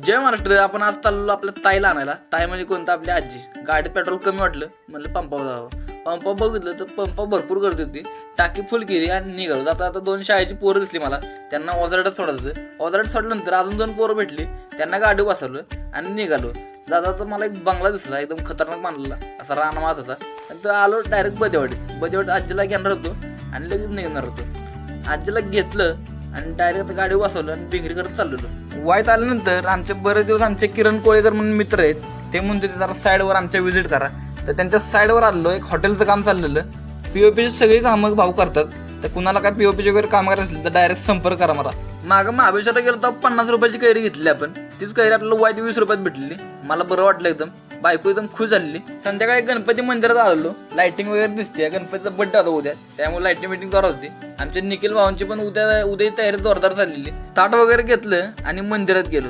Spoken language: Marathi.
जय महाराष्ट्र. आपण आज चाललो आपल्या ताईला आणायला. ताई म्हणजे कोणतं? आपली आजी. गाडीत पेट्रोल कमी वाटलं, म्हणलं पंपावर जावं. पंपावर बघितलं तर पंपा भरपूर गर्दी होती. टाकी फुल केली आणि निघालो. आता दोन शाळेची पोरं दिसली मला, त्यांना ओझरड्यात सोडायचं. ओझरड्यात सोडल्यानंतर अजून 2 पोरं भेटली, त्यांना गाडी बसवलं आणि निघालो. जाता तर मला एक बंगला दिसला, एकदम खतरनाक बांधलेला, असा रानामात होता. आणि तर आलो डायरेक्ट बदेवाडीत आजीला घेणार होतो आणि लगेच निघणार होतो. आजीला घेतलं आणि डायरेक्ट गाडी बसवलं आणि भिंगरीकडे चाललेलो. वाईट आल्यानंतर आमचे बरेच दिवस आमचे किरण कोळेकर म्हणून मित्र आहेत, ते म्हणते ते जरा साईडवर आमच्या व्हिजिट करा. तर त्यांच्या साईडवर आलेलो. एक हॉटेलचं काम चाललेलं. पीओपीची सगळी कामं भाऊ करतात. तर कुणाला काय पीओपीची वगैरे काम करायचं असेल तर डायरेक्ट संपर्क करा मला. मागं महाबळेश्वरला गेलो तर 50 रुपयाची कैरी घेतली आपण. तीच कैरी आपल्याला वाईट 20 रुपयात भेटलेली. मला बरं वाटलं एकदम. बायको एकदम खुश झालेली. संध्याकाळी गणपती मंदिरात आलेलो. लाइटिंग वगैरे दिसते. गणपतीचा बड्डे होता उद्या, त्यामुळे लाइटिंग मिटिंग जोरात होती. आमच्या निखिल भावांची पण उद्या तयारी जोरदार झालेली. ताट वगैरे घेतलं आणि मंदिरात गेलो.